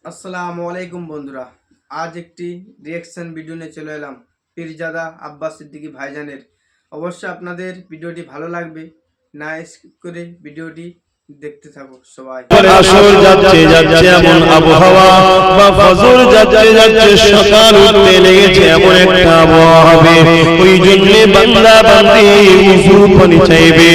আসসালামু আলাইকুম বন্ধুরা, আজ একটি রিঅ্যাকশন ভিডিও নিয়ে চলে এলাম পীরজাদা আব্বাস সিদ্দিকী ভাইজানের। অবশ্যই আপনাদের ভিডিওটি ভালো লাগবে, না স্কিপ করে ভিডিওটি দেখতে থাকো সবাই। আসর যাচ্ছে যাচ্ছে এমন আবহাওয়া বা ফজর যাচ্ছে যাচ্ছে সকাল উঠতে লেগেছে এমন একটা আবহাওয়া হবে। ওই জন্য বান্দা বান্দি উযু পানি চাইবে।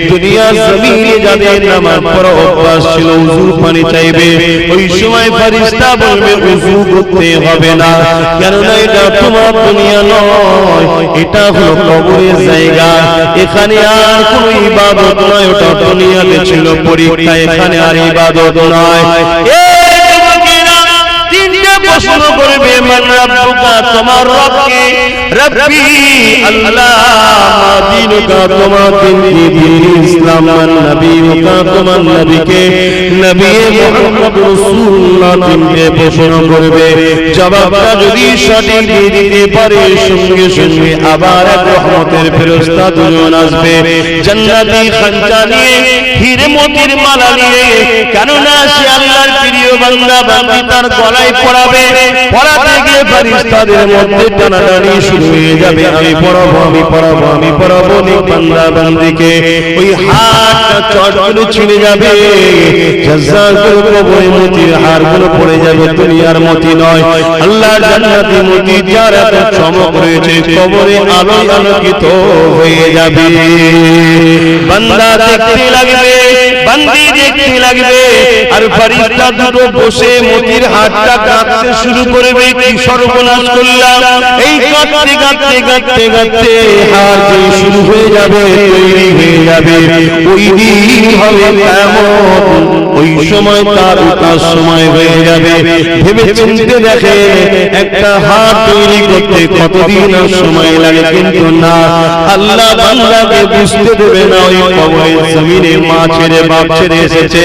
দুনিয়া জমিনে যাদের নামাজ পড়া অভ্যাস ছিল উযু পানি চাইবে, ওই সময় ফেরেশতা বলবে উযু করতে হবে না, কেননা এটা তোমার দুনিয়া নয়, এটা হলো কবরের জায়গা। এখানে আর কোনো ইবাদত নয়, ওটা দুনিয়াতে ছিল পরীক্ষা, এখানে আর ইবাদত নয়। তিনটা প্রশ্ন করবে, মান রাব্বুকা, তোমার রব কে? রব্বি আল্লাহ। মা দীনুকা, তোমার দিন কি? দিন ইসলাম। মান নবিয়ুকা, তোমার নবী কে? নবী মুহাম্মদ রাসূলুল্লাহ। তিনটে প্রশ্ন করবে, জবাবটা যদি সঠিক দিয়ে দিতে পারে সঙ্গে সঙ্গে আবার এক রহমতের ফেরেশতা দুজন আসবে, জান্নাতি খানচা নিয়ে, হীরে মোতির মালা নিয়ে, কেননা সে আল্লাহর প্রিয় বান্দা বান্দি, তার গলায় পরাবে। পরাতে গিয়ে ফেরেশতাদের মধ্যে টানাটানি শুরু হয়ে যাবে, আমি পরাবো, আমি পরাবো, আমি পরাবো নি বান্দা বান্দিকে। ওই হাতটা চটগুলো ছিঁড়ে যাবে, জাজ্জালগুলো কবরে মতির হারগুলো পড়ে যাবে, দুনিয়ার মতি নয়, আল্লাহর জান্নাতি মতি, যার এত চমক রয়েছে, কবরে আলোয় আলোকিত হয়ে যাবে। বান্দা দেখতে লাগবে, বান্দি দেখতে লাগবে, আর ফেরেশতা দুটো বসে মতির হাতটা কাটতে শুরু করবে। কি সর্বনাশ করলাম! এই কাটতে কাটতে কাটতে কাটতে হাত শুরু হয়ে যাবে, তৈরি হয়ে যাবে। ওই দিন হবে কিয়ামত, ওই সময় তার উঠার সময় হয়ে যাবে। ভেবে চিন্তে দেখে, একটা হাত তৈরি করতে কতদিন সময় লাগে, কিন্তু না, আল্লাহ বান্দাকে বুঝতে দেবে না। ওই কবরের জমিনে মা ছেড়ে বাপ ছেড়ে এসেছে,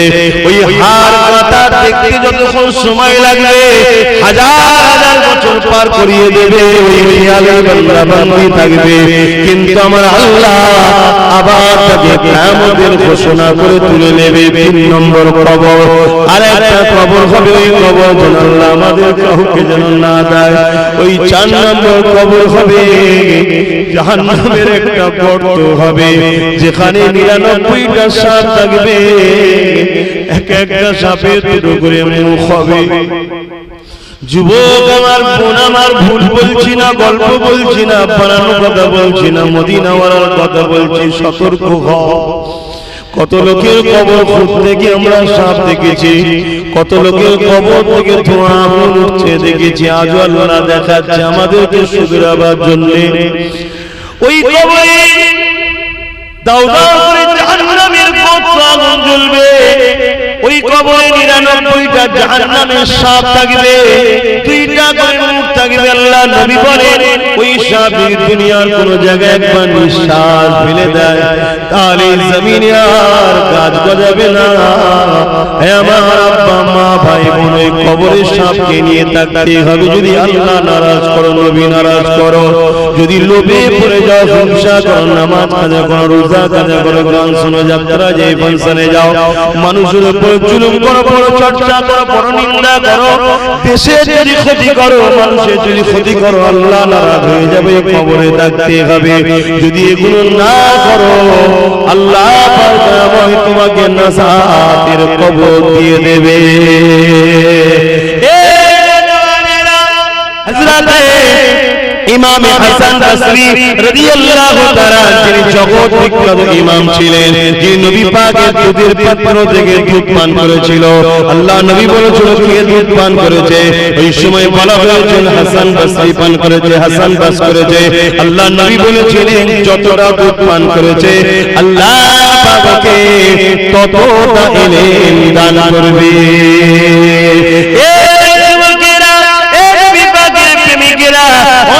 ওই হাত কাটা দেখতে যতক্ষণ সময় লাগবে, হাজার হাজার বছর পার করিয়ে দেবে। ওই খেয়ালে বান্দা বান্দি থাকবে, কিন্তু আমার আল্লাহ আবার তাকে কিয়ামতের ঘোষণা করে তুলে নেবে। 3 নম্বর কবর, আর একটা কবর হবে, ওই কবর যেন আল্লাহ আমাদের কাউকে যেন না দেয়। ওই 4 নম্বর কবর হবে জাহান্নামের একটা গর্ত হবে, যেখানে 99টা সাপ থাকবে, এক একটা সাপের দুটো করে মুখ হবে। যুবক আমার, বোন আমার, ভুল বলছি না, গল্প বলছি না, বানানো কথা বলছি না, মদিনাওয়ালার কথা বলছি, সতর্ক হও। কত লোকের কবর খুঁজতে গিয়ে আমরা সাপ দেখেছি, কত লোকের কবর থেকে ধোঁয়া উঠছে দেখেছি। আজও আল্লাহ দেখাচ্ছে আমাদেরকে শুধরাবার জন্য। ওই কবরে দাও দাও করে জাহান্নামের আগুন জ্বলবে, ওই কবরে 99টা জাহান্নামের সাপ থাকবে, 2টা করে মুখ থাকবে। আল্লাহ নবী বলেন, ওই সাপ দুনিয়ার কোন জায়গায় একবার নিঃশ্বাস ফেলে দেয়, তাহলে জমিনে আর গাছ গজাবে না। হে আমার আব্বা মা ভাই বোন, ওই কবরের সাপকে নিয়ে থাকতে হবে। যদি আল্লাহ নারাজ করো, নবী নারাজ করো, যদি লোভে পড়ে যাও, হিংসা করো, নামাজ কাজা করো, রোজা কাজা করো, গান শোনো, যাত্রা যে ফাংশনে যাও, মানুষের উপর জুলুম করো, বড় চর্চা করো, বড় নিন্দা করো, দেশের যদি ক্ষতি করো, মানুষের যদি ক্ষতি করো, আল্লাহ নারাজ হয়ে যাবে। কবরে থাকতে হবে। যদি এগুলো না করো, আল্লাহ পাক তোমাকে নাজাতের কবর দিয়ে দেবে। হযরত ইমাম হাসান বসরি রাদিয়াল্লাহু তাআলা, যিনি জগৎ বিখ্যাত ইমাম ছিলেন, যিনি নবী পাকের দুধের পাত্র থেকে দুধ পান করেছিল। আল্লাহ নবী বলেছিল, কে দুধ পান করেছে? ওই সময় বলা হয়েছিল হাসান বসরি পান করেছে, হাসান বাস করেছে। আল্লাহ নবী বলেছিলেন, যতটা দুধ পান করেছে আল্লাহ পাককে ততটা ইলম দান করবে।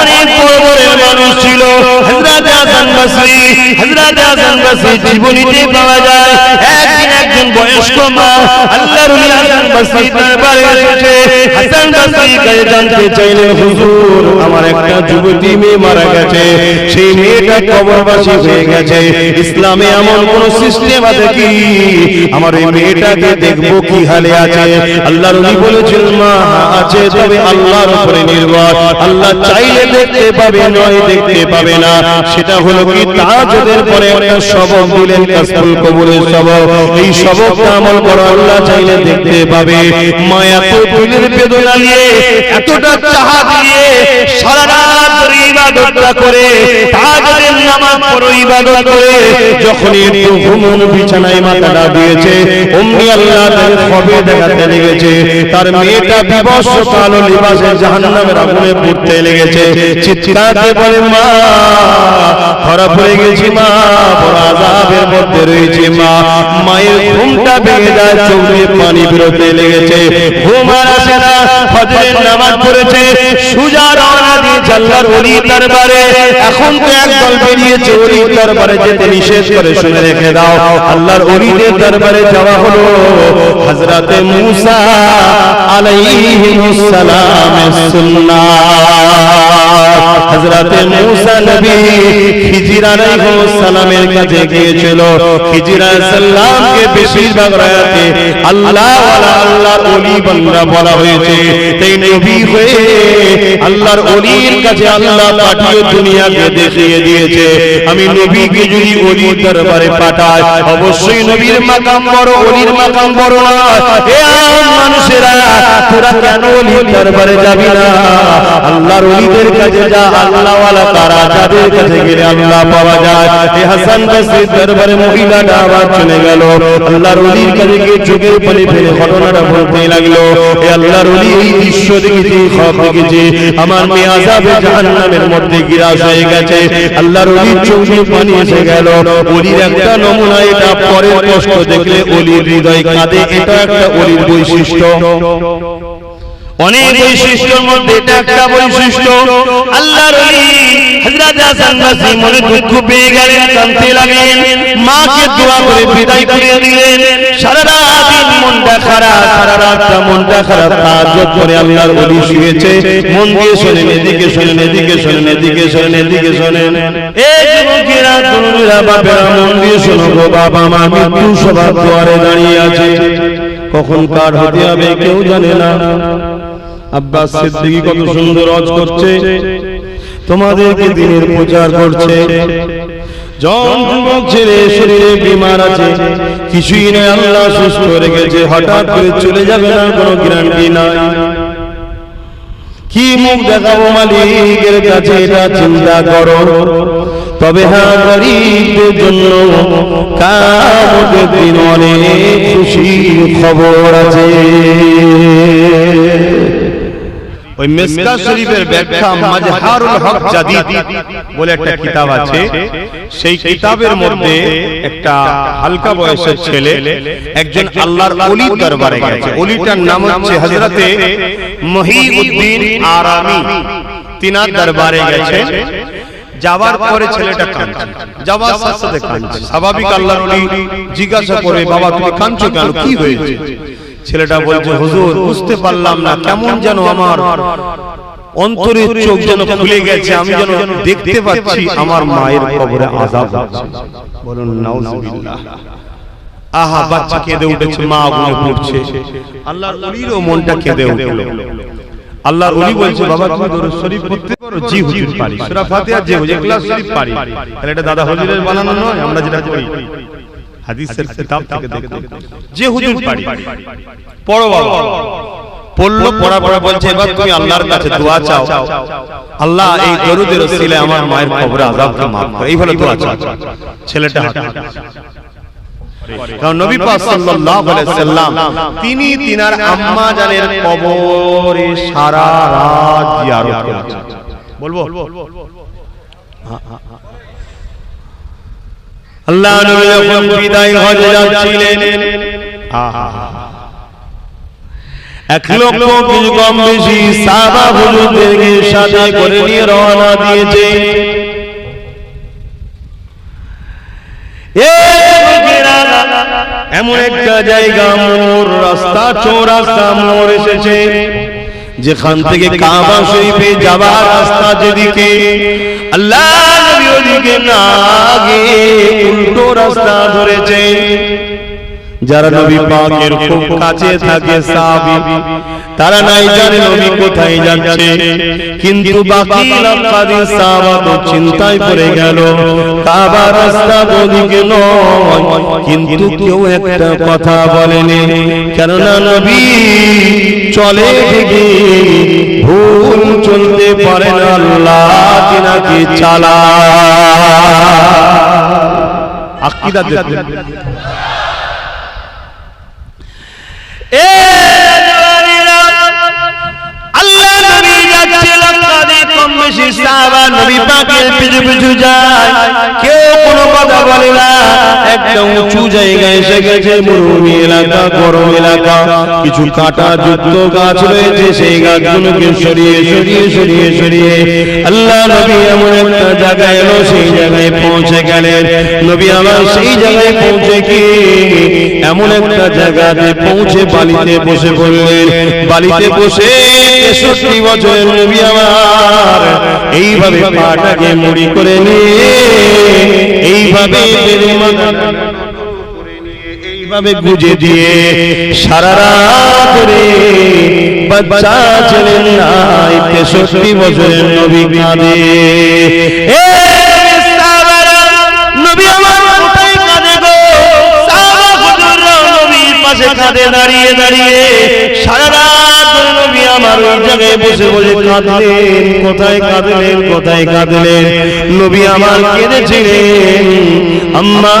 অনেক বড় বড় মানুষ ছিল। হযরত হাসান বসরি জীবনীতে পাওয়া যায়, একদিন একজন বয়স্ক মা আল্লাহর ওলি হাসান বসরি দরবারে এসেছে। হাসান বসরি কাছে জানতে চাইলেন, হুজুর আমার একটা যুবতী মেয়ে মারা গেছে, সেই মেয়েটা কবরবাসী হয়ে গেছে, ইসলামে এমন কোন সিস্টেম আছে কি আমার এই মেয়েটাকে দেখবো কি হালে আছে? আল্লাহর ওলি বলেছেন, মা আছে, তবে আল্লাহর উপরে নির্ভর, আল্লাহ চাইলে দেখতে পাবে, নয় দেখতে পাবে না। সেটা হলো কি, তাহাজ্জুদের পরে একটা সবক দিলেন, কাসবুল কবুলের সবক। এই সবকটা আমল করো, আল্লাহ চাইলে দেখতে পাবে। মা এত দিলের বেদনা নিয়ে, এতটা চাহাত নিয়ে সারা রাত ধরে ইবাদতটা করে, তাহাজ্জুদের নামাজ পড়ো, ইবাদত করে যখন একটু ঘুমন বিছানায় মাথাটা দিয়েছে, অমনি আল্লাহ তার খবর দেখাতে লেগেছে, তার মেয়েটা বিবশ কালো লিবাসে জাহান্নামের আগুনে পুড়তে লেগেছে। চিৎকারতে বলে, মা ধরা পড়ে গেছি, মা বড় আযাবের মধ্যে রয়েছে। মা মায়ের ঘুমটা ভেঙে যায়, চোখে পানি বেরোতে লেগেছে, ঘুম আর আসে না। ফজরের নামাজ পড়েছে, সুজা রওনা দিয়েছে আল্লাহর ওলির দরবারে। এখন তো একদল বেরিয়েছে ওলির দরবারে যেতে নিষেধ করে, শুনে রেখে দাও, আল্লাহর ওলিদের দরবারে যাওয়া হলো হযরতে মূসা আলাইহিস সালামের সুন্নাত। হযরতে মূসা নবী খিজির আলাইহিস সালামের কাছে গিয়েছিল। খিজির আলাইহিস সালামকে বেশিরভাগ রায়াতে আল্লাহ ওয়ালা আল্লাহর ওলি বান্দা বলা হয়েছে। তাই নবী হয়ে আল্লাহর ওলির কাছে আল্লাহ পাঠিয়ে দুনিয়াকে দেখিয়ে দিয়েছে, আমি নবীকে যদি ওলির দরবারে পাঠাই, অবশ্যই নবীর মাকাম বড়, ওলির মাকাম বড় না। হে আম মানুষেরা, তোরা কেন ওলির দরবারে যাবি না? আল্লাহর ওলিদের কাছে যা, আল্লাহ ওয়ালা তারা, যাদের কাছে গেলে আল্লাহ পাওয়া যায়। হে হাসান বসরির দরবারে মহিলাটা আবার চলে গেল, আল্লাহর ওলির কাছে গিয়ে চোখের পানি ফেলে ঘটনাটা বলতে লাগলো, হে আল্লাহর ওলি, এই দৃশ্য দেখেছি, খব দেখেছি, আমার মেয়ে আযাবে জাহান্নামের মধ্যে গিরাস হয়ে গেছে। আল্লাহর ওলির চোখে পানি এসে গেল। ওলির একটা নমুনা এটা, পরের কষ্ট দেখলে ওলির হৃদয় কাঁদে, এটা একটা ওলির বৈশিষ্ট্য। অনেক বৈশিষ্ট্যের মধ্যে এটা একটা বৈশিষ্ট্য। আল্লাহর ওলি হযরত হাসান বসরি মনে দুঃখ পেয়ে গেলেন, কাঁদতে লাগলেন, মাকে দোয়া করে বিদায় করে দিলেন। সারা রাত মনটা খারাপ, সারা রাতটা মনটা খারাপ, তাহাজ্জুদ করে আল্লাহর ওলি শুয়েছে। মন দিয়ে শোনেন, এদিকে শোনেন, এদিকে শোনেন, এদিকে শোনেন, এদিকে শোনেন। এই যুবকেরা, তরুণীরা, বাপেরা, মন দিয়ে শোনো গো, বাবা আমার মৃত্যু সবার দুয়ারে দাঁড়িয়ে আছে, কখন কার হতে হবে কেউ জানে না। আব্বাস সিদ্দিকী কত সুন্দর ওয়াজ করছে, তোমাদেরকে দ্বীনের প্রচার করছে। জন যুবক ছেলে শরীরে বিমার আছে, কিছুই নেই, আল্লাহ সুস্থ রেখেছে, হঠাৎ করে চলে যাবে না, কোনো গ্যারান্টি নাই। কি মুখ দেখাবো মালিকের কাছে, এটা চিন্তা করো। তবে হ্যাঁ, গরীবদের জন্য কিয়ামতের দিন অনেক খুশির খবর আছে। ওই মিসকাত শরীফের ব্যাখ্যা মাজহারুল হক জাদিদ বলে একটা কিতাব আছে, সেই কিতাবের মধ্যে একটা হালকা বয়সের ছেলে একজন আল্লাহর ওলির দরবারে গেছে। ওলিটার নাম হচ্ছে হযরতে মহিউদ্দিন আরামি। তিনার দরবারে গেছেন, যাওয়ার পরে ছেলেটা কাঁদছে, যাওয়ার সাথে সাথে কাঁদছে। স্বাভাবিক আল্লাহর ওলি জিজ্ঞাসা করে, বাবা তুমি কাঁদছো কেন, কি হয়েছে? ছেলেটা বলছে, হুজুর বুঝতে পারলাম না, কেমন যেন আমার অন্তরের চোখ যেন খুলে গেছে, আমি যেন দেখতে পাচ্ছি আমার মায়ের কবরে আযাব হচ্ছে। বলুন নাউযুবিল্লাহ। আহা, বাচ্চা কেঁদে উঠেছে, মা আগুনে পুড়ছে। আল্লাহর ওলিরও মনটা কেঁদে উঠল। আল্লাহর ওলি বলছে, বাবা তুমি দরুদ শরীফ পড়তে পারো? জি হুজুর পারি। সূরা ফাতিহা জি হুজুর, ইখলাস শরীফ পারি। তাহলে এটা দাদা হুজুরের বানানো নয়, আমরা যেটা করি হাদিসের কিতাব থেকে দেখুন, যে হুজুর পারি। পড়ো বাবা। পড়লো, পড়ার পরে বলছে, এবার তুমি আল্লাহর কাছে দোয়া চাও, আল্লাহ এই দরুদের ওসিলায় আমার মায়ের কবরে আযাবকে maaf করো, এইভাবে দোয়া চাও। ছেলেটা কারণ নবী পাক সাল্লাল্লাহু আলাইহি সাল্লাম তিনি তিনার আম্মা জানের কবরে সারা রাত জিয়ারত করেছেন। বলবো আল্লাহ নবী যখন বিদায় হজে যাচ্ছিলেন, এক লক্ষ কিছু কম বেশি সাহাবা হুজুরদেরকে সাথে করে নিয়ে রওনা দিয়েছে। এমন একটা জায়গা মোড়, রাস্তা চৌরাস্তা মোড় এসেছে, যেখান থেকে কাবা শরীফে যাবার রাস্তা যেদিকে, আল্লাহ নবী ওদিকে না গিয়ে উল্টো রাস্তা ধরেছে। যারা নবী পাকের খুব কাছে থাকে সাহাবী, তারা নাই জানে নবী কোথায় যাচ্ছে, কিন্তু বাকি লাখাদি সাহাবা তো চিন্তায় পড়ে গেল, কাবা রাস্তা ওদিকে নয়। কিন্তু কেউ একটা কথা বলেনি, কেননা নবী চলে ঠিকই, ভুল চলতে পারে না, আল্লাহ তিনাকে চালায়। আকীদা দেখবেন। আল্লাহ নবী যাচ্ছে, লাখাদি কম বেশি সাহাবা নবী পাকের পিছু পিছু যায়, কেউ কোনো কথা বলে না। একটা উঁচু জায়গায় এসে গেছে, মরুভূমি এলাকা, গরম এলাকা, কিছু কাঁটা যুক্ত গাছ রয়েছে, সেই গাছগুলোকে সরিয়ে সরিয়ে সরিয়ে সরিয়ে আল্লাহ নবী এমন একটা জায়গায় এলো, সেই জায়গায় পৌঁছে গেলেন। নবী আমার সেই জায়গায় পৌঁছে কি এমন একটা জায়গাতে পৌঁছে বালিতে বসে পড়লেন। বালিতে বসে ৬৩ বছরের নবী আমার এইভাবে পাটাকে মুড়ি করে নিয়ে এইভাবে এইভাবে গুজে দিয়ে সারা রাত ধরে বাচ্চা ছিলেন নাই, ৬৩ বছরের নবী কাঁদে। নবী আমার কোথায় কাঁদে গো? সাহাবা হুজুররা নবীর পাশে কাঁদে দাঁড়িয়ে দাঁড়িয়ে, সারা রাত ধরে নবী আমার ওই জায়গায় বসে বসে কাঁদলেন। কোথায় কাঁদলেন, কোথায় কাঁদলেন? নবী আমার কেঁদেছিলেন আম্মা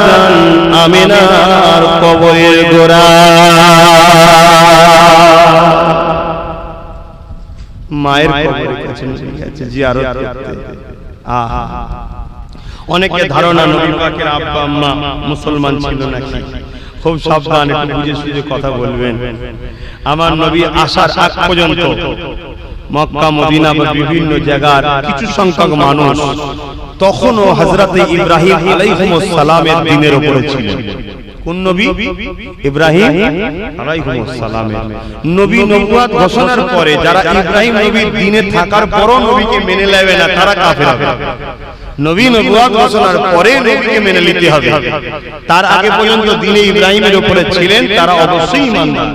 জান আমিনার কবরের গোড়ায়। মায়ের কবরের কাছে জিয়ারত করতে। আহা, অনেকের ধারণা নবী পাকের আব্বা আম্মা মুসলমান ছিল নাকি। খুব সাবধান, একটু বুঝে সুঝে কথা বলবেন। আমার নবী আসার আগ পর্যন্ত মক্কা মদিনা বা বিভিন্ন জায়গার কিছু সংখ্যক মানুষ তখনও হযরতে ইব্রাহিম আলাইহিস সালামের দ্বীনের উপরে ছিলেন। কোন নবী? ইব্রাহিম আলাইহিস সালামের। নবী নবুয়ত ঘোষণার পরে যারা ইব্রাহিম নবীর দ্বীনে থাকার পরও নবীকে মেনে নেবে না, তারা কাফের হবে। নবী নবুয়ত ঘোষণার পরে নবীকে মেনে নিতে হবে। তার আগে পর্যন্ত দ্বীনে ইব্রাহিমের উপরে ছিলেন, তারা অবশ্যই ঈমানদার।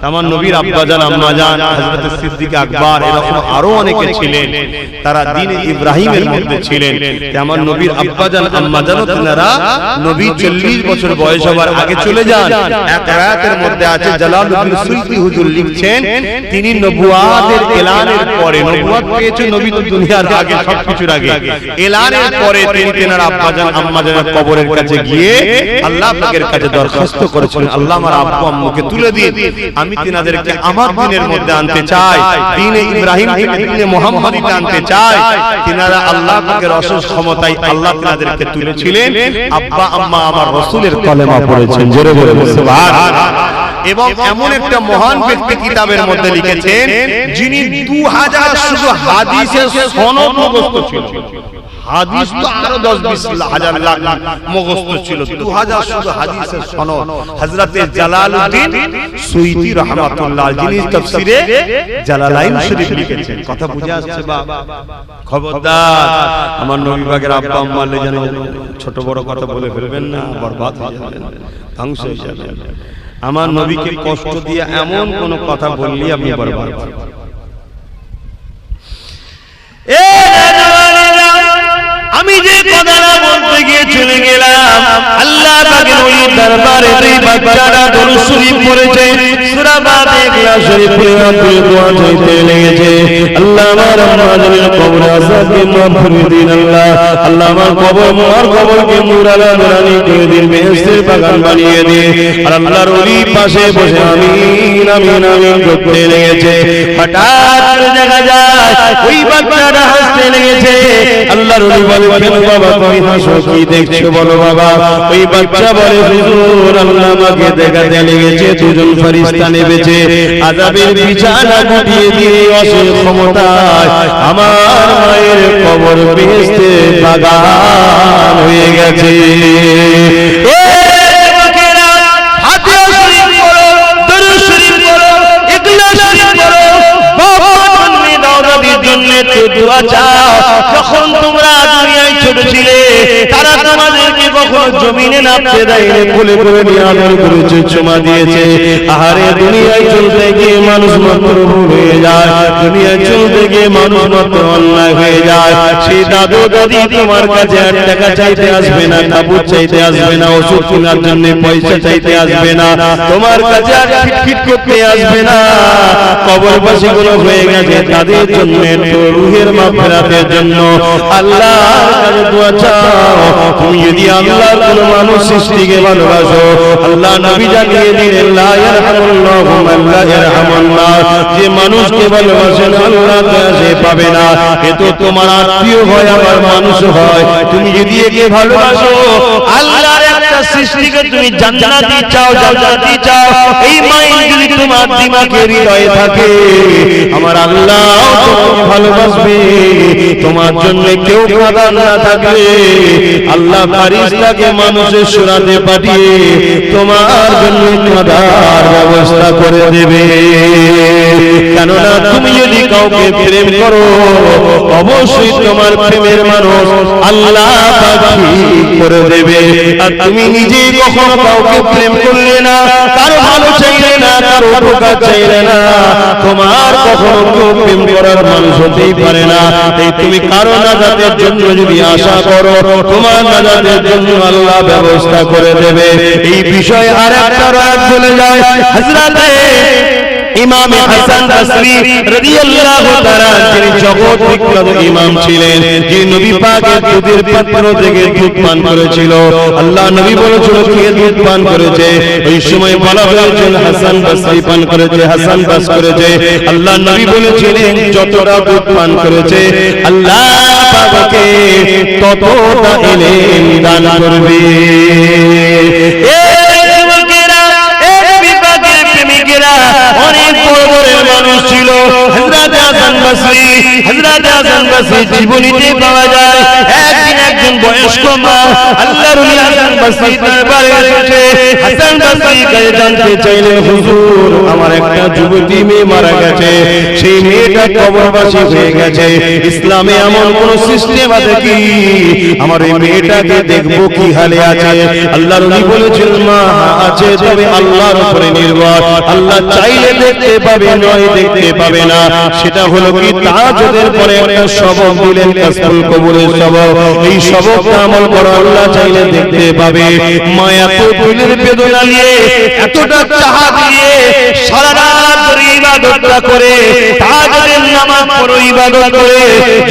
আমার নবীর আব্বাজান আম্মাজান হযরত সিদ্দিক আকবর এরকম আরো অনেকে ছিলেন, তারা দ্বীনে ইব্রাহিমের মধ্যে ছিলেন। আমার নবীর আব্বাজান আম্মাজানও তারা নবী ৪০ বছর বয়স হবার আগে চলে যান। এক রায়াতের মধ্যে আছে, জালালউদ্দিন সুয়ুতী হুজুর লিখছেন, তিনি নবুয়াতের এলানের পরে, নবুয়াত পেয়েছে নবী তো দুনিয়ার আগে, সবকিছুর আগে, এলানের পরে তিনি তেনার আব্বাজান আম্মাজানের কবরের কাছে গিয়ে আল্লাহ পাকের কাছে দরখাস্ত করেছিলেন, আল্লাহ আমার আব্বু আম্মুকে তুলে দিন, আমি তিনাদেরকে আমার দ্বীনের মধ্যে আনতে চাই, দ্বীনে ইব্রাহিম থেকে দ্বীনে মুহাম্মাদিতে আনতে চাই। তিনারা আল্লাহ পাকের অশেষ ক্ষমতায় আল্লাহ তিনাদেরকে তুলেছিলেন। আব্বা আম্মা আমার রাসূলের কলেমা পড়েছেন, জোরে বলে সুবহানাল্লাহ। এবং এমন একটা মহান ব্যক্তি কিতাবের মধ্যে লিখেছেন, যিনি ২০০০ শুধু হাদিসের সনদ মুখস্থ ছিল। হাদিস তো আরো ১০-২০ হাজার লাখ মুখস্থ ছিল, ২০০০ শুধু হাদিসের সনদ। হযরতে জালালউদ্দিন সুয়ুতী রাহমাতুল্লাহ, যিনি তাফসীরে জালালাইন শরীফ লিখেছেন। কথা বুঝে আসছে বা? খবরদার আমার নবী পাকের আব্বা আম্মা যেন ছোট বড় কথা বলে ফেলবেন না, বরবাদ হয়ে যাবেন, ধ্বংস হয়ে যাবেন। আমার নবীকে কষ্ট দিয়ে এমন কোন কথা বললি আপনি বরবাদ। আমি যে কথাটা বলতে গিয়ে চলে গেলাম, আল্লাহ পাকের ওই দরবারে এই বাচ্চারা দরুদ শরীফ পড়েছে, সূরা বাদে ইখলাস শরীফ পড়ে দোয়া চাইতে লেগেছে, আল্লাহ আমার আম্মাদের কবর আযাবকে মাফ করে দিন। আল্লাহ আমার কবরকে নূরালা নুরানি করে দিন, বেহেশতের বাগান বানিয়ে দিন। আর আল্লাহর ওলির পাশে বসে আমিন আমিন আমিন করতে লেগেছে। হঠাৎ করে দেখা যায় ওই বাচ্চাটা হাসতে লেগেছে। আল্লাহর ওলি বলে, কেন বাবা তুমি হাসো, কি দেখছো বলো বাবা? ওই বাচ্চা বলে, হুজুর আল্লাহ আমাকে দেখাতে লেগেছে দুজন ফেরেশতা নেমেছে, আযাবের বিছানা গুটিয়ে দিয়ে অসীম ক্ষমতায় আমার মায়ের কবর বেহেশতের বাগান হয়ে গেছে। একটু দোয়া চাও। যখন তোমরা দুনিয়ায় ছোট ছিলে তারা তোমাদেরকে কখনো জমিনে নামতে দেয়নি, কোলে করে নিয়ে আদর করেছে, চুমা দিয়েছে। আহারে দুনিয়ায় চলতে গিয়ে মানুষ মাত্র ভুল হয়ে যায়, দুনিয়ায় চলতে গিয়ে মানুষ মাত্র অন্যায় হয়ে যায়। সেই দাদু দাদি তোমার কাছে 1 টাকা চাইতে আসবে না, কাপড় চাইতে আসবে না, ওষুধ কেনার জন্য পয়সা চাইতে আসবে না, তোমার কাছে আর খিটখিট করতে আসবে না। কবরবাসী গুলো হয়ে গেছে তাদের জন্য একটু রুহের মাগফিরাতের জন্য আল্লাহর কাছে দোয়া চাও। তুমি যদি আল্লাহর কোন মানুষ সৃষ্টিকে ভালোবাসো, আল্লাহ নবী জানিয়ে দিলেন লা ইয়ারহামুল্লাহু মান লা ইয়ারহামুন নাস, যে মানুষকে ভালোবাসেন আল্লাহ সে পাবে না। এ তো তোমার আত্মীয় হয়, আমার মানুষ হয়। তুমি যদি একে ভালোবাসো, আল্লাহর একটা সৃষ্টিকে তুমি জান্নাতি চাও, জান্নাতি চাও, এই মাইন্ড যদি তোমার দিমাগে হৃদয়ে থাকে, আমার আল্লাহ তোমাকে ভালোবাসবে। তোমার জন্য কেউ কাঁদা না থাকলে আল্লাহ ফারিস্তাকে মানুষের সুরাতে পাঠিয়ে তোমার জন্য কাঁদার ব্যবস্থা করে দেবে। কেননা তুমি যদি কাউকে প্রেম করো, অবশ্যই তোমার প্রেমের মানুষ আল্লাহ ঠিক করে দেবে। আর তুমি নিজে কখনো কাউকে প্রেম করলে না, কারো ভালো চাইলে না, কারো উপকার চাইলে না, তোমার কখনো কেউ প্রেম করার মানুষ হতেই পারে না। এই তুমি কারো নাজাতের জন্য যদি আশা করো, তোমার নাজাতের জন্য আল্লাহ ব্যবস্থা করে দেবে। এই বিষয়ে আর একটা রাত চলে যায়। হযরতে ইমাম হাসান বসরি রাদিয়াল্লাহু তাআলা, যিনি জগৎ বিখ্যাত ইমাম ছিলেন, যিনি নবী পাকের দুধের পাত্র থেকে দুধ পান করেছিল। আল্লাহ নবী বলেছিল কে দুধ পান করেছে, ওই সময় বলা হয়েছিল হাসান বসরি পান করেছে, হাসান বাস করেছে। আল্লাহ নবী বলেছিলেন যতটা দুধ পান করেছে আল্লাহ পাককে ততটা ইলম দান করবে। অনেক বড় বড় মানুষ ছিল। হযরত হাসান বসরি, হযরত হাসান বসরি জীবনীতে পাওয়া যায় একজন বয়স্ক মা আল্লাহর ওলি হাসান বসরি দরবারে এসেছে। হাসান বসরি কাছে জানতে চাইলেন, হুজুর আমার একটা যুবতী মেয়ে মারা গেছে, সেই মেয়েটা কবরবাসী হয়ে গেছে, ইসলামে এমন কোন সিস্টেম আছে কি আমার এই মেয়েটাকে দেখবো কি হালে আছে? আল্লাহর ওলি বলেছেন মা আছে, তবে আল্লাহর উপরে নির্ভর, আল্লাহ চাইলে দেখতে পাবে, নয় দেখতে পাবে না। সেটা হলো কি তাহাজ্জুদের পরে একটা সবক দিলেন, কাসফুল কবুলের সবক। এই সবকটা আমল করো, আল্লাহ চাইলে দেখতে পাবে। মা এত দিলের বেদনা নিয়ে, এতটা চাহা দিয়ে সারা রাত ধরে ইবাদতটা করে, তাহাজ্জুদের নামাজ পড়ে ইবাদত করে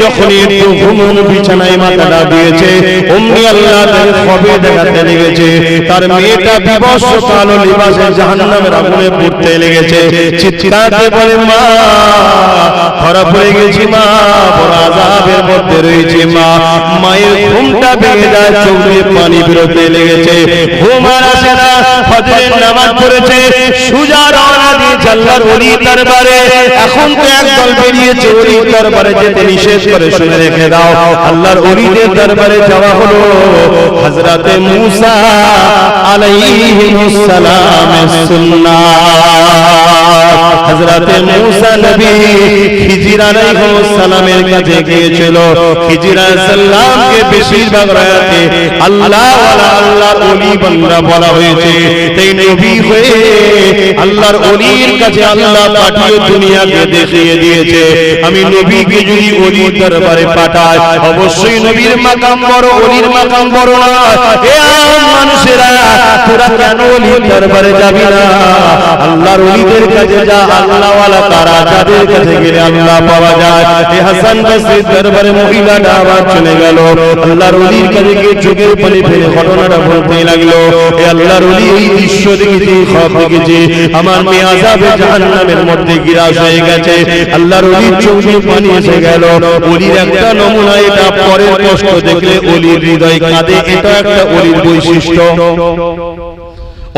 যখন একটু ঘুমানো বিছানায় মাথাটা দিয়েছে, অমনি আল্লাহ তার খবর দেখাতে লেগেছে তার মেয়েটা বিবস্ত্র কালো লিবাসে জাহান্নামের আগুনে পুড়তে লেগেছে। চিৎকারে বলে মা ধরা পড়ে গেছি, মা বড় আযাবের মধ্যে রয়েছে। মা মায়ের ঘুমটা ভেঙে যায়, চোখ দিয়ে পানি বেরোতে লেগেছে, ঘুম আর আসে না। ফজরের নামাজ পড়েছে, সুজা রওনা দিয়েছে আল্লাহর ওলির দরবারে। এখন তো একদল বেরিয়েছে ওলির দরবারে যেতে নিষেধ করে, শুনে রেখে দাও। আল্লাহর ওলিদের দরবারে যাওয়া হলো হযরতে মূসা আলাইহিস সালামের সুন্নাত। হযরতে মূসা নবী খিজির আলাইহিস সালামের কাছে গিয়েছিল। খিজির আলাইহিস সালামকে বেশিরভাগ রাতে আল্লাহ ওয়ালা আল্লাহর ওলি বান্দা বলা হয়েছে। তাই নবী হয়ে আল্লাহর ওলির কাছে আল্লাহ পাঠিয়ে দুনিয়াকে দেখিয়ে দিয়েছে আমি নবীকে যদি ওলির দরবারে পাঠাই, অবশ্যই নবীর মাকাম বড়, ওলির মাকাম বড় না। এ আম মানুষেরা তোরা কেন ওলির দরবারে যাবি না? আল্লাহর ওলিদের কাছে যা, আল্লাহ ওয়ালা তারা যাদের কাছে গেলে আল্লাহ পাওয়া যায়। এই হাসান বসরির দরবারে মহিলাটা আবার চলে গেল, আল্লাহর ওলির কাছে গিয়ে চোখের পানি ফেলে ঘটনাটা বলতে লাগলো, এ আল্লাহর ওলি এই দৃশ্য দেখেছি, খব দেখেছি, আমার মেয়ে আযাবে জাহান্নামের মধ্যে গিরাস হয়ে গেছে। আল্লাহর ওলির চোখে পানি এসে গেল। ওলির একটা নমুনা এটা, পরের কষ্ট দেখলে ওলির হৃদয় কাঁদে, এটা একটা ওলির বৈশিষ্ট্য।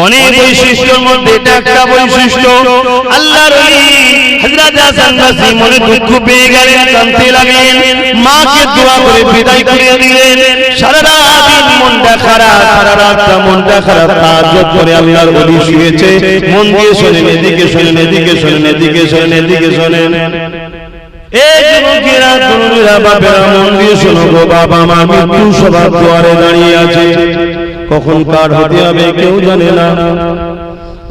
অনেক বৈশিষ্ট্যের মধ্যে এটা একটা বৈশিষ্ট্য। আল্লাহর ওলি হযরত হাসান বসরি মনে দুঃখ পেয়ে গেলেন, কাঁদতে লাগলেন, মাকে দোয়া করে বিদায় করে দিলেন। সারা রাত মনটা খারাপ, সারা রাতটা মনটা খারাপ, তাহাজ্জুদ করে আল্লাহর ওলি শুয়েছে। মন দিয়ে শোনেন, এদিকে শোনেন, এদিকে শোনেন, এদিকে শোনেন, এদিকে শোনেন। এই যুবকেরা তরুণেরা বাপেরা মন দিয়ে শোনো গো, বাবা মা মৃত্যু সবার দুয়ারে দাঁড়িয়ে আছে, কখন কার হতে হবে কেউ জানে না।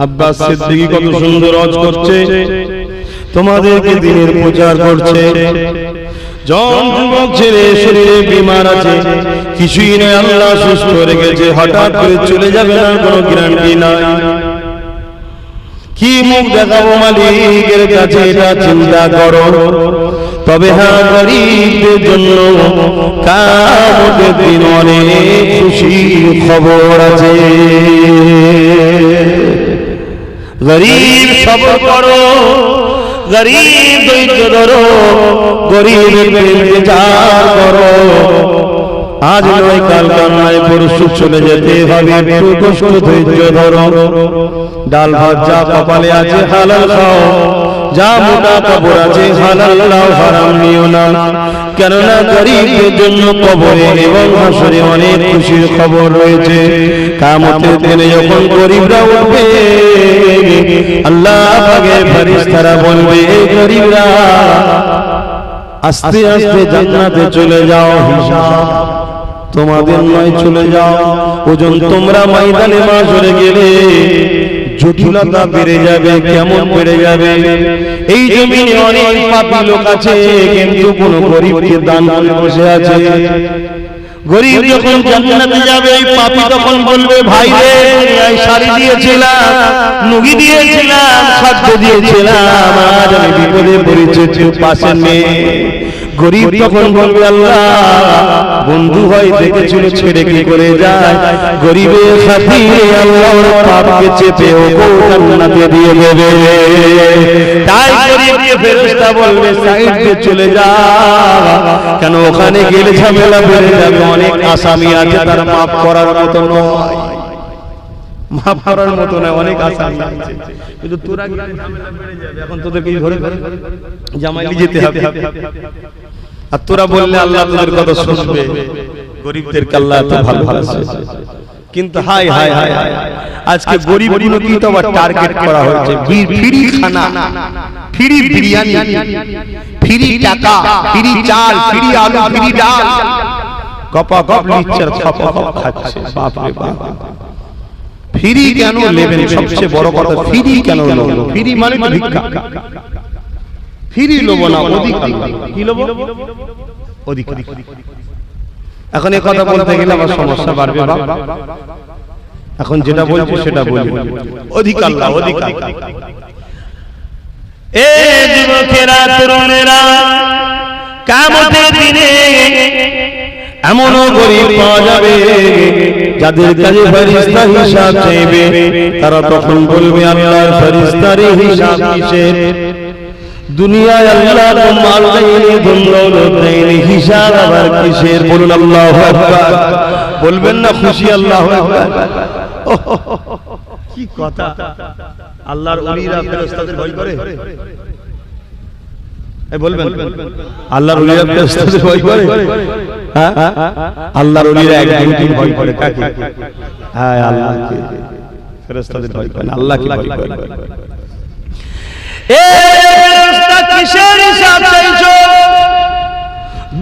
আব্বাস সিদ্দিকী কত সুন্দর ওয়াজ করছে, তোমাদেরকে দ্বীনের প্রচার করছে। জন যুবক ছেলে শরীরে বিমার আছে, কিছুই নেই, আল্লাহ সুস্থ রেখেছে, হঠাৎ করে চলে যাবে না কোনো গ্যারান্টি নাই। কি মুখ দেখাবো মালিকের কাছে এটা চিন্তা করো। তবে হ্যাঁ, গরিবদের জন্য কিয়ামতের দিন অনেক খুশির খবর আছে। গরিব সবর করো, গরিব ধৈর্য ধরো, গরিবের ইন্তজার করো। আজ নয় কাল নয় পরশু চলে যেতে হবে, একটু কষ্ট ধৈর্য ধরো। ডাল ভাত যা কপালে আছে হালাল খাও, যা মোটা কাপড় আছে হালাল নাও, হারাম নিও না। কেননা গরিবদের জন্য কবরে এবং হাসরে অনেক খুশির খবর রয়েছে। কিয়ামতের দিনে যখন গরিবরা উঠবে, আল্লাহ পাকের ফেরেশতারা বলবে, এই গরিবরা আস্তে আস্তে জান্নাতে চলে যাও, হিসাব তোমাদের নয়, চলে যাও। ওজন তোমরা ময়দানে মাশরে গেলে জটিলতা বেড়ে যাবে। কেমন বেড়ে যাবে? এই জমিনে অনেক পাপী লোক আছে, কিন্তু কোন গরিবকে দান করে বসে আছে। গরিব যখন জান্নাতে যাবে, এই পাপী তখন বলবে, ভাই রে, আমি শাড়ি দিয়েছিলাম, নুগি দিয়েছিলাম, খাদ্য দিয়েছিলাম, আজ আমি বিপদে পড়েছি, পাশে নেই। গরিব তখন বলবে, আল্লাহ বন্ধু হয় দেখেছিল ছেড়ে কি করে যায়, গরিবের খাতিরে আল্লাহর পাপকে চেপে ওকে জান্নাতে দিয়ে দেবে। তাই গরিবকে ফেরেশতা বলবে, সাইড দিয়ে চলে যা, কেন ওখানে গেলে ঝামেলা বেড়ে যাবে। অনেক আসামি আছে, তার মাফ করার মতো নয়, মাফ করার মতো নয়, অনেক আসামি আছে, কিন্তু তোরা গেলে ঝামেলা বেড়ে যাবে। এখন তোদেরকে ধরে জামাইলি যেতে হবে, আর তোরা বললে আল্লাহ তোদের কথা শুনবে। গরিবদেরকে আল্লাহ এত ভালোবাসে, কিন্তু হাই হাই হাই, আজকে গরিবগুলোকে তো আবার টার্গেট করা হয়েছে। ফ্রি খানা, ফ্রি বিরিয়ানি, ফ্রি টাকা, ফ্রি চাল, ফ্রি আলু, ফ্রি ডাল, গপা গপ লিচ্ছার খপা খপ খাচ্ছে। বাপ রে বাপ, ফ্রি কেন নেবেন? সবচেয়ে বড় কথা, ফ্রি কেন নেবেন? ফ্রি মানে ভিক্ষা। ফ্রি লোব না, অধিকার। কি লোব? অধিকার। এখন এই কথা বলতে গেলে আমার সমস্যা বাড়বে বাপ। এখন যেটা বলছি সেটা বলি, অধিকার না, অধিকার। এ যুবকেরা তরুণেরা, কিয়ামতের দিনে এমনও গরিব পাওয়া যাবে যাদের কাছে ফেরেশতা হিসাব চাইবে, তারা তখন বলবে, আল্লাহর ফেরেশতারে হিসাব কিসের? দুনিয়ায় আল্লাহ তো মাল দেয়নি, ধন দৌলত দেয়নি, হিসাব আবার কিসের? বলুন আল্লাহু আকবার। বলবেন না খুশি? আল্লাহু আকবার। কি কথা! আল্লাহর ওলিরা ফেরেশতাদের ভয় করে? বলবেন আল্লাহর ওলিরা ফেরেশতাদের ভয় করে? হ্যাঁ, আল্লাহর ওলিরা একদিন ভয় করে কাকে? হ্যাঁ, আল্লাহকে। ফেরেশতাদের ভয় করে না, আল্লাহকে ভয় করে। এ ফেরেশতা কিসের হিসাব চাইছো?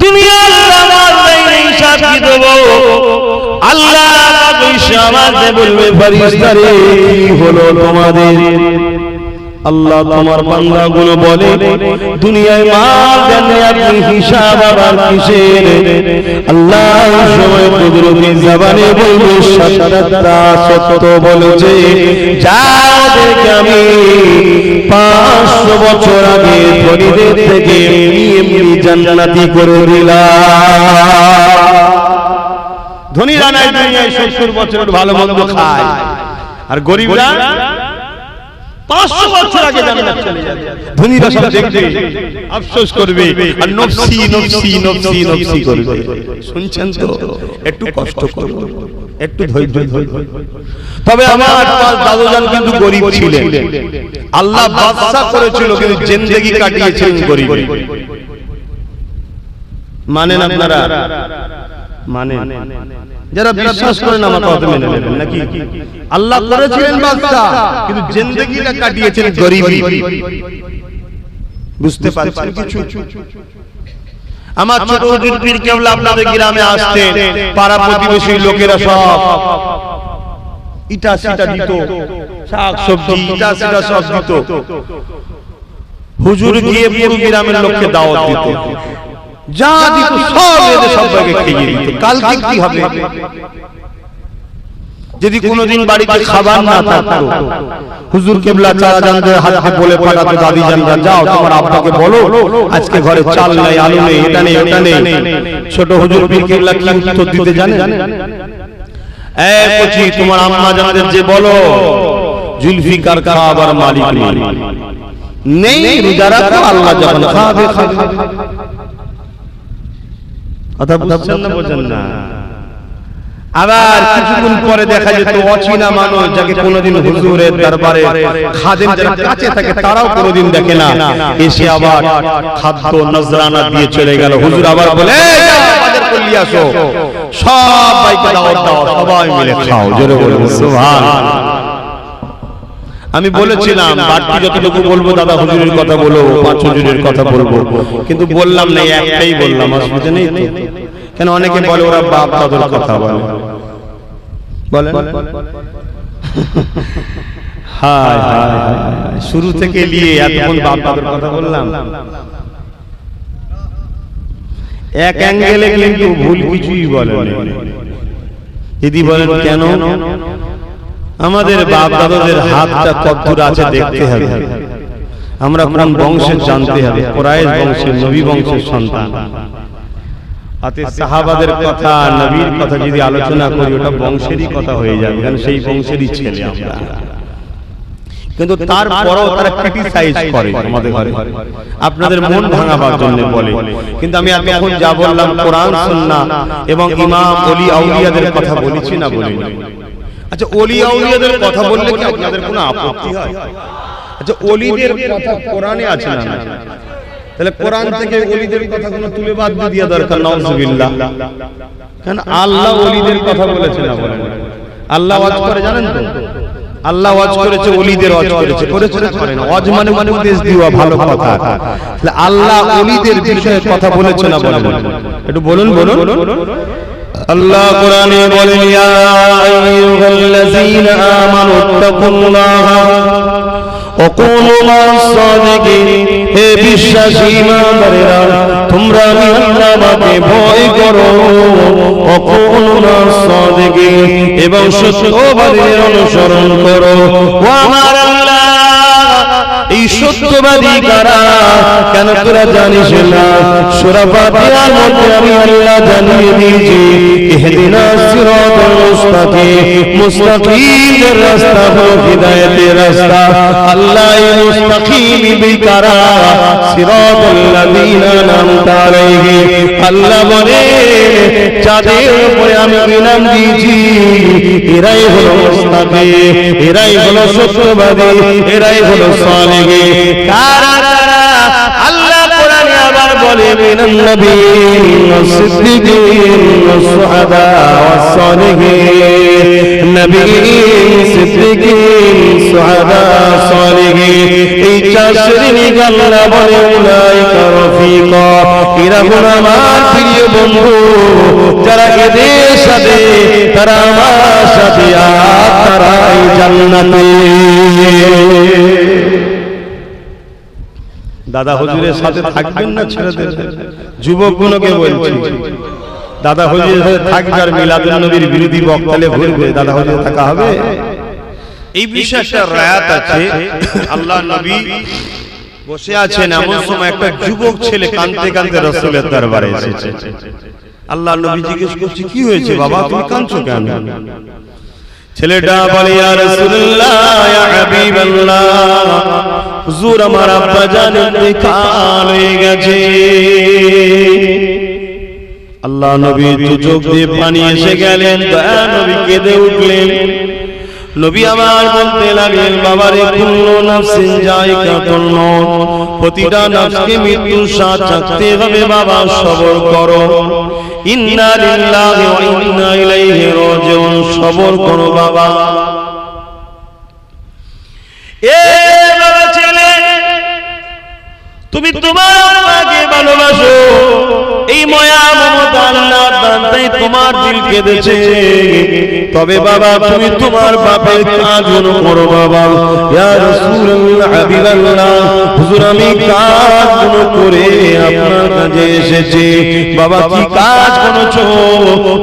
দুনিয়ার আমার নেই, হিসাব কি দেব? আল্লাহ পাক আমাকে বলবে, ফেরেশতারে কি হলো তোমাদের? আল্লাহ তোমার বান্দাগুলো বলে, দুনিয়ায় মাল দেন আপনি, হিসাব আবার কিসের? আল্লাহ সময় কুদরতি জবানে বলবে, সত্যতা সত্য বলেছে, যাদেরকে আমি 500 বছর আগে ধনীদের থেকে এমনি জান্নাতি করে দিলাম। ধনীরা নাই দুনিয়ায় 70 বছর ভালো মন্দ খায়, আর গরিবরা 500 বছর আগে জান্নাত চলে যাবে। ধনীরা সব দেখবে, আফসোস করবে, আর নফসি নফসি নফসি নফসি করবে। শুনছেন তো? একটু কষ্ট করুন, একটু ধৈর্য ধরুন। তবে আমার দাদুজান কিন্তু গরিব ছিলেন, আল্লাহ বাদশা করেছিল, কিন্তু জিন্দেগি কাটিয়েছিলেন গরিব। মানেন আপনারা? মানেন? যারা বিশ্বাস করেন আমার কথা মেনে নেবেন নাকি? আল্লাহ করেছিলেন বাদশা, কিন্তু জিন্দেগিটা কাটিয়েছেন গরিবী। বুঝতে পারছেন কিছু? আমার ছোট হুজুর পীর কেবলা আপনাদের গ্রামে আসতেন, পাড়া প্রতিবেশী লোকেরা সব ইটা সিটা দিত, শাক সবজি ইটা সিটা সব দিত। হুজুর গিয়ে পুরো গ্রামের লোককে দাওয়াত দিত, যা দিত সব এদের সবাইকে খেয়ে দিত। কালকে কি হবে যদি কোনোদিন বাড়িতে খাবার না থাকতো? হুজুর কেবলা চারা জানদের হাতে বলে পাঠাতো, দাদি জানরা যাও তোমার আব্বাকে বলো আজকে ঘরে চাল নাই, আলু নেই, এটা নেই ওটা নেই। ছোট হুজুর পীর কেবলা কি উত্তর দিতে জানেন? তোমার আম্মা জানদের যে বলো জুলফিকার খাবার মালিক নেই, রোজা রাখো, আল্লাহ যখন খাবে খাবে। কথা বুঝছেন না বোঝেন না? আবার কিছুক্ষণ পরে দেখা যেত অচেনা মানুষ যাকে কোনোদিন হুজুরের দরবারে খাদেম যারা কাছে থাকে তারাও কোনোদিন দেখে না, এসে আবার খাদ্য নজরানা দিয়ে চলে গেল। হুজুর আবার বলে আমাদের কলি আসো, সবাইকে দাওয়াত দাও, সবাই মিলে খাও। জোরে বলুন সুবহানাল্লাহ। আমি বলেছিলাম বাড়তি যতটুকু বলবো দাদা হুজুরের কথা বলবো, পাঁচ হুজুরের কথা বলবো, কিন্তু বললাম না, একটাই বললাম, অসুবিধা নেই তো? কেন অনেকে বলে ওরা বাপ দাদুর কথা বলে, বলেন হায় হায় শুরু থেকে নিয়ে এতক্ষণ বাপ দাদুর কথা বললাম। এক অ্যাঙ্গেলে কিন্তু ভুল কিছুই বলেন। যদি বলেন কেন, আমাদের বাপ দাদাদের হাতটা কতদূর আছে দেখতে হবে, আমরা কোন বংশের জানতে হবে। কুরাইশ বংশের, নবী বংশের সন্তান। সাহাবাদের কথা, নবীর কথা যদি আলোচনা করি ওটা বংশেরই কথা হয়ে যাবে, কারণ সেই বংশেরই ছেলে আমরা। কিন্তু তারপরও তারা ক্রিটিসাইজ করে আমাদের ঘরে, আপনাদের মন ভাঙাবার জন্য বলে। কিন্তু আমি এতক্ষণ যা বললাম কোরআন সুন্নাহ এবং ইমাম ওলি আউলিয়াদের কথা বলেছি না বলিনি? আচ্ছা, ওলি আউলিয়াদের কথা বললে কি আপনাদের কোনো আপত্তি হয়? আচ্ছা, ওলিদের কথা কোরআনে আছে না? তাহলে কোরআন থেকে ওলিদের কথা কোনো তুলে বাদ দিয়ে দরকার? নাউজুবিল্লাহ। কারণ আল্লাহ ওলিদের কথা বলেছে না বলেন? আল্লাহ ওয়াজ করে জানেন তো? আল্লাহ ওয়াজ করেছে, ওলিদের ওয়াজ করেছে, করেছে না করেন? ওয়াজ মানে উপদেশ দেওয়া, ভালো কথা। তাহলে আল্লাহ ওলিদের বিষয়ে কথা বলেছে না বলেন? একটু বলুন বলুন। আল্লাহ কোরআনে বলেন ইয়া আইয়ুহাল্লাযীনা আমানুত্তাকুল্লাহা ওয়া কুনু মা'আস সাদিকিন। হে বিশ্বাসী ঈমানদারেরা, তোমরা আল্লাহকে ভয় করো, ওয়া কুনু মা'আস সাদিকিন, এবং সত্যবাদীদের অনুসরণ করো। ওয়া আমার আল্লাহ এই সত্যবাদী কারা? কেন তোরা জানিস না? সূরা ফাতিহার মধ্যে আমি আল্লাহ জানিয়ে দিয়েছি ইহদিনাস সিরাতাল মুস্তাকিম, মুস্তাকিমের রাস্তা হলো হিদায়াতের রাস্তা। আল্লাহ এই মুস্তাকিম কারা? সিরাতাল লাযীনা আন'আমতা আলাইহিম। আল্লাহ বলে যাদের উপরে আমি ইনাম দিয়েছি এরাই হলো মুস্তাকিম, এরাই হলো সত্যবাদী, এরাই হলো সালেহ। কারা কারা? আল্লাহ কোরআনে আবার বলে মিনান নাবিয়্যিন ওয়াস সিদ্দিকিন ওয়াস শুহাদা ওয়াস সালিহিন। নবিয়্যিন, সিদ্দিকিন, শুহাদা, সালিহিন, এই চার শ্রেণীর আল্লাহ বলে উলাইকা রফিকা, এরা হলো আমার প্রিয় বন্ধু, যারা এদের সাথে, তারা আমার সাথে, আর তারাই জান্নাতে। দাদা হুজুরের সাথে থাকবেন না ছেলেদের? যুবকগুলোকে বলছি, দাদা হুজুরের সাথে থাকবে আর মিলাদুন নবীর বিরোধী বক্তালে ঘুরবে, দাদা হুজুরে থাকা হবে? এই বিষয়ে একটা রায়াত আছে। আল্লাহ নবী বসে আছেন, এমন সময় একটা যুবক ছেলে কাঁদতে কাঁদতে রাসূলের দরবারে এসেছে। আল্লাহ নবী জিজ্ঞেস করছে, কি হয়েছে বাবা, তুমি কাঁদছো কেন? ছেলেটা বলে, ইয়া রাসূলুল্লাহ, ইয়া হাবিবাল্লাহ, হুজুর আমার আব্বা জানের ইন্তেকাল হয়ে গেছে। আল্লাহ নবী দু চোখ দিয়ে পানি এসে গেলেন, দয়া নবী কেঁদে উঠলেন। নবী আমার বলতে লাগলেন, বাবারে কুল্লু নাফসিন যায়িকাতুল মউত, প্রতিটা নফসকে মৃত্যুর স্বাদ চাখতে হবে বাবা, সবর করো। ইন্না লিল্লাহি ওয়া ইন্না ইলাইহি রাজিউন, সবর করো বাবা। এ বাবা ছেলে, তুমি তোমার আব্বাকে ভালোবাসো, এই মায়া মমতা আল্লাহর দান তাই তোমার দিল কেঁদেছে। তবে বাবা তুমি তোমার বাপের কাজগুলো করো বাবা। ইয়া রাসূলুল্লাহ হাবিবাল্লাহ, হুজুর আমি কাজগুলো করে আপনার কাছে এসেছি। বাবা কি কাজ করেছো?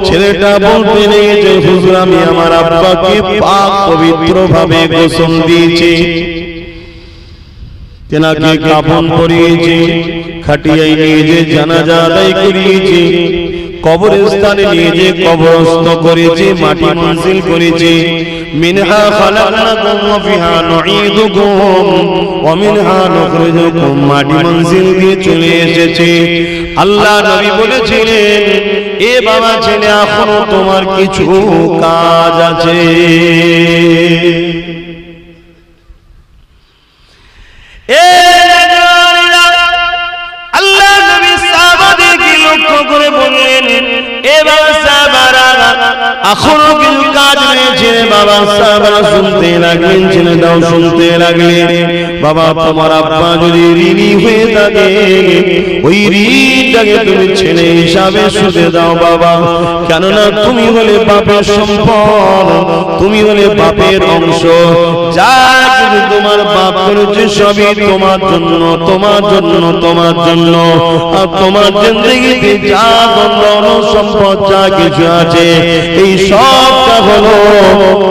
ছেলেটা বলতে লেগেছে, হুজুর আমি আমার আব্বাকে পাক পবিত্র ভাবে গোসল দিয়েছি, তেনাকে কাফন পরিয়েছি, খাটিয়ায় নিয়ে যে জানাজা আদায় করিয়েছি, কবরস্থানে নিয়ে যে কবরস্থ করেছি, মাটি মনজিল করেছি। মিনহা খালাকনাকুম ওয়া ফিহা নুঈদুকুম ওয়া মিনহা নুখরিজুকুম, মাটি মনজিল দিয়ে চলে এসেছি। আল্লাহ নবী বলেছিলেন, এ বাবা ছেলে এখনো তোমার কিছু কাজ আছে। আল্লাহ নবী সাহাবাদেরকে লক্ষ্য করে বললেন, এ বাবা সাহাবারা এখনো কিছু কাজ রয়েছে। বাবা সাহাবারা শুনতে লাগলেন, ছেলেটাও শুনতে লাগলেন। বাবা তোমার আব্বা যদি ঋণী হয়ে থাকে, ওই ঋণটাকে তুমি ছেলে হিসাবে শুধে দাও বাবা, কেননা তুমি হলে বাপের সম্পদ, তুমি হলে বাপের অংশ। যা কিছু তোমার বাপ করেছে সবই তোমার জন্য, তোমার জন্য, তোমার জন্য। আর তোমার জিন্দেগিতে যা ধন সম্পদ যা কিছু আছে, এই সবটা হলো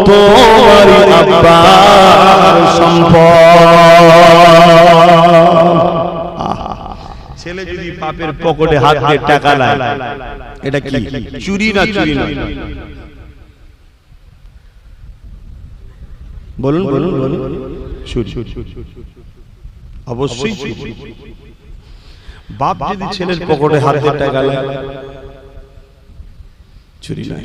তোমার আব্বার সম্পদ। ছেলে যদি বাপের পকেটে হাত দিয়ে টাকা লায়, এটা কি চুরি না? চুরি না? বলুন বলুন বলুন। চুরি, অবশ্যই চুরি। বাপ যদি ছেলের পকেটে হাত দিয়ে টাকা লায়, চুরি নয়।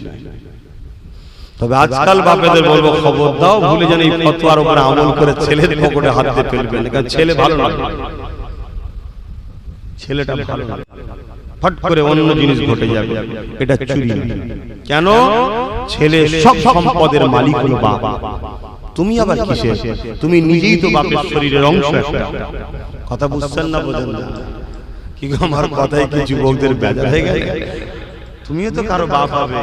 তবে আজকাল বাপেদের বলবো, খবর দাও, ভুলে যেন এই ফতোয়ার উপর আমল করে ছেলের পকেটে হাত দিয়ে ফেলবেন, কারণ ছেলে ভালো না, ছেলেটা ভালো না, ফট করে অন্য জিনিস ঘটে যাবে, এটা চুরি। কেন? ছেলে সব সম্পদের মালিক হলো বাপ, তুমি আবার কিসের? তুমি নিজেই তো বাপের শরীরের অংশ একটা। কথা বুঝছেন না? বোঝেন না কি গো? আমার কথায় কি যুবকদের বেজার হয়ে গেছে? তুমিও তো কারো বাপ হবে,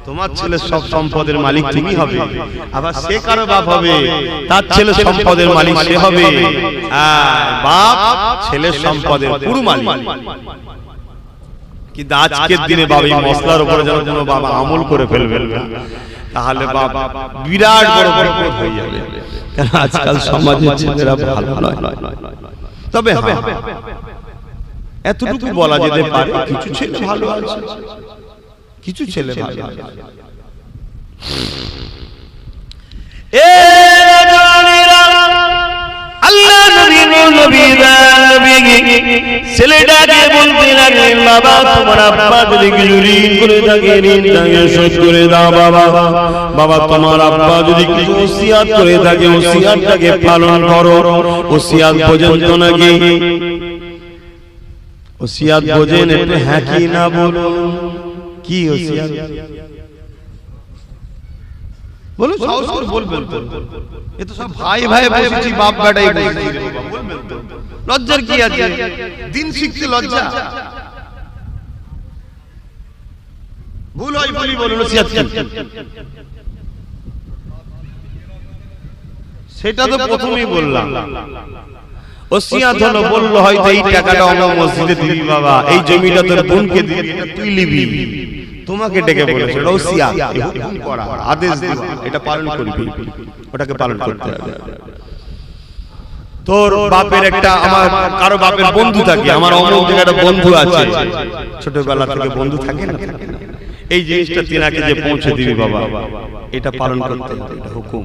তোমার ছেলে সব সম্পদের মালিক তুমি হবে, আবার সে কারো বাপ হবে, তার ছেলে সম্পদের মালিক সে হবে। বাপ ছেলের সম্পদের পুরো মালিক। কিন্তু আজকের দিনে বাবা এই মশলার উপরে যেন কোনো বাবা আমল করে ফেলবে, তাহলে বাবা বিরাট বড় বিপদ হয়ে যাবে। কারণ আজকাল সমাজের ছেলেরা ভালো নয়। তবে এতটুকু বলা যেতে পারে, কিছু ছেলে ভালো আছে, কিছু ছেলে ভালো আছে। আল্লাহ নবী ছেলেটাকে বলতে লাগলেন, বাবা তোমার আব্বা যদি কিছু ঋণ করে থাকে, ঋণটাকে শোধ করে দাও বাবা। বাবা তোমার আব্বা যদি কিছু ওসিয়াত করে থাকে, ওসিয়াতটাকে পালন করো। ওসিয়াত বোঝেন তো নাকি? ওসিয়াত বোঝেন? একটু হ্যাঁ কি না বলুন। কি ওসিয়াত বলুন, সাহস করে বলবেন। এ তো সব ভাই ভাই বসেছি, বাপ বেটাই বসেছি, লজ্জার কি আছে? দিন শিখতে লজ্জা? ভুল হয় বলি বলুন। ওসিয়াত কি? সেটা তো প্রথমেই বললাম। ওসিয়াত হলো, বললো হয়তো এই টাকাটা আমার মসজিদে দিবি বাবা, এই জমিটা তোর বোনকে দিবি, এটা তুই নিবি, তোমাকে ডেকে বলেছে, এটা ওসিয়াত, হুকুম করা, আদেশ দেওয়া, এটা পালন করবি, ওটাকে পালন করতে হবে। তোর বাপের একটা, আমার কারো বাপের বন্ধু থাকে, আমার অমুক জায়গায় একটা বন্ধু আছে, ছোটবেলা থেকে বন্ধু থাকে না, এই জিনিসটা তিনাকে যে পৌঁছে দিবি বাবা, এটা পালন করতে হবে, এটা হুকুম।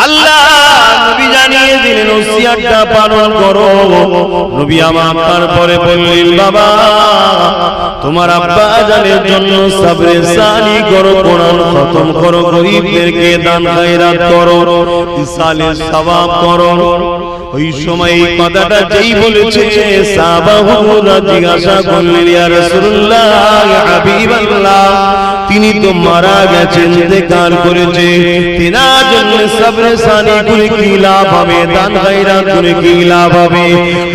আল্লাহ নবী জানিয়ে দিলেন ওসিয়াতটা পালন করো। নবী আমার তারপরে বললেন, বাবা তোমার আব্বা জানের জন্য সবরে সালি করো, কোরআন খতম করো, গরীবদেরকে দান খায়রাত করো, ইসালের সওয়াব করো। ওই সময় এই কথাটা যেই বলেছে, সাহাবাহুরা জিজ্ঞাসা করলেন, ইয়া রাসূলুল্লাহ, ইয়া হাবিবাল্লাহ, তিনি তো মারা গেছেন, ইন্তেকাল করেছে, তিনার জন্য সবরে সানি করে কি লাভ হবে, দান গায়রাত করে কি লাভ হবে?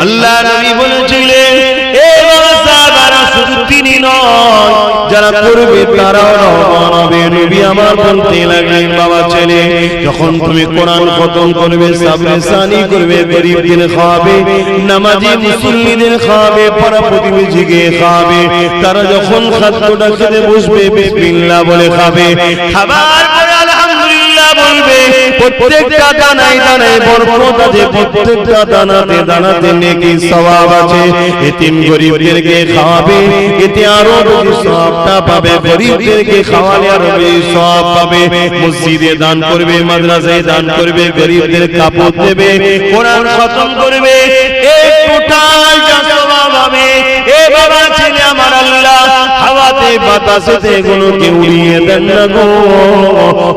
আল্লাহ নবী বলেছিলেন এ বাবা সাহাবারা শুধু তিনি নয়, যারা করবে তারাও রহমান হবে। নবী আমার বলতে লাগলেন বাবা ছেলে, যখন তুমি কোরআন খতম করবে, সবরে সানি করবে, গরীবদের খাওয়াবে, নামাজি মুসল্লিদের খাওয়াবে, পাড়া প্রতিবেশীকে খাওয়াবে, তারা যখন খাদ্যটা খেতে বসবে বিসমিল্লাহ বলে খাবে, খাবার পরে আলহামদুলিল্লাহ বলবে, প্রত্যেকটা দানায় দানায় বরকত আছে, প্রত্যেকটা দানাতে দানাতে নেকি সওয়াব আছে। এতিম গরীবদেরকে খাওয়াবে, এতে আরো বেশি সওয়াবটা পাবে, গরীবদেরকে খাওয়ালে আরো বেশি সওয়াব পাবে। মসজিদে দান করবে, মাদ্রাসায় দান করবে, গরীবদের কাপড় দেবে, কোরআন খতম করবে, এই টোটাল যা সওয়াব হবে, এ বাবা ছেলে আমার আল্লাহ হাওয়াতে বাতাসেতে এগুলোকে উড়িয়ে দেন না গো,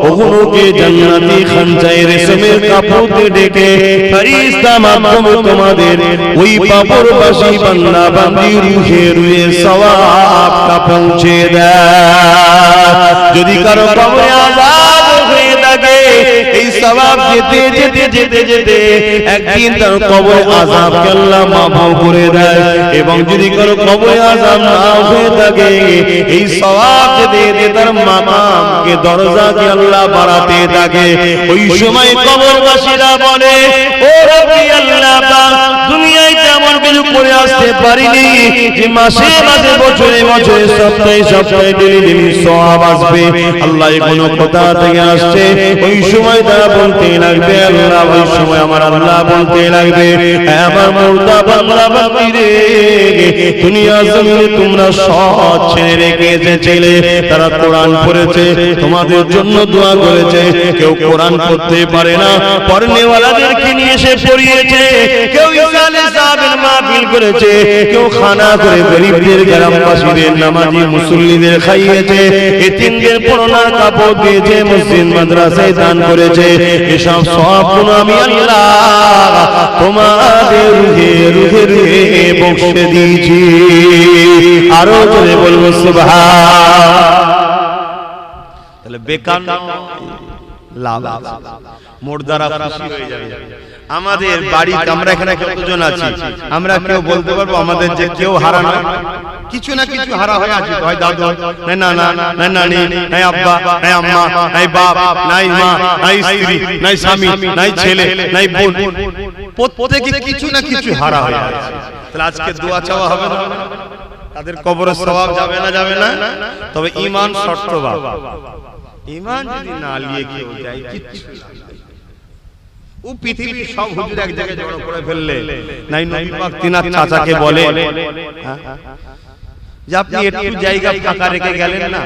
ওগুলোকে জান্নাতি খানচায় রেশমের কাপড় দিয়ে ঢেকে ফেরেশতা মাধ্যমে তোমাদের ওই পাপরবাসী বান্দা বান্দি রুহে রুহে সওয়াবটা পৌঁছে দেয়। যদি কারো কবরে আযাব হয়ে থাকে, এই সওয়াব যেতে যেতে যেতে যেতে একদিন তার কবরে আযাবকে আল্লাহ মাফ করে দেয়। এবং যদি কারো কবরে আযাব না হয়ে থাকে, এই সওয়াব যেতে যেতে তার মাকামকে দরজাকে আল্লাহ বাড়াতে থাকে। ওই সময় কবরবাসীরা বলে ও রব্বি আল্লাহ পাক, দুনিয়ায় তেমন কিছু করে আসতে পারিনি যে মাসে মাসে বছরে বছরে সপ্তাহে সপ্তাহে ডেলি ডেলি সওয়াব আসবে। আল্লাহ কোনো কথা থেকে আসছে, ওই সময় তারা বলতে লাগবে আল্লাহ, ওই সময় আমার আল্লাহ বলতে লাগবে আমার মুর্দা বান্দা বান্দি রে, দুনিয়া জমিনে তোমরা সৎ ছেড়ে রেখে এসেছিলে, তারা কোরআন পড়েছে, তোমাদের জন্য দোয়া করেছে, কেউ কোরআন পড়তে পারে না, পড়নেওয়ালাদেরকে নিয়ে এসে পড়িয়েছে, কেউ ইসালে সাহেবের মাহফিল করেছে, কেউ খানা করে গরীবদের গ্রামবাসীদের নামাজি মুসল্লিদের খাইয়েছে, এতিমদের পরনার কাপড় দিয়েছে, মসজিদ মাদ্রাসায় দান করেছে। এসব সবগুলো আমি আল্লাহ তোমাদের রুহে রুহে রুহে বখশে দিয়েছি। আরো জোরে বলবো সুবহান। তাহলে বেকার লাভ, মুর্দারা খুশি হয়ে যাবে। আমাদের বাড়িতে আমরা এখানে কতজন আছি, আমরা কেউ বলতে পারবো আমাদের যে কেউ হারা না, কিছু না কিছু হারা হয়ে আছে, হয় দাদু, নাই নানা, নাই নানি, নাই আব্বা, নাই আম্মা, নাই বাপ, নাই মা, নাই স্ত্রী, নাই স্বামী, নাই ছেলে, নাই বোন, প্রত্যেকে কিছু না কিছু হারা হয়ে আছে। তাহলে আজকে দোয়া চাওয়া হবে না? তাদের কবরের সওয়াব যাবে না? যাবে না। তবে ঈমান শর্ত বাবা, ঈমান যদি না নিয়ে কেউ যায় কিচ্ছু ও পৃথিবীর সব হুজুর এক জায়গায় জড়ো করে ফেললে, নাই নবী পাক তিনার চাচাকে বলে যে আপনি একটু জায়গা ফাঁকা রেখে গেলেন না,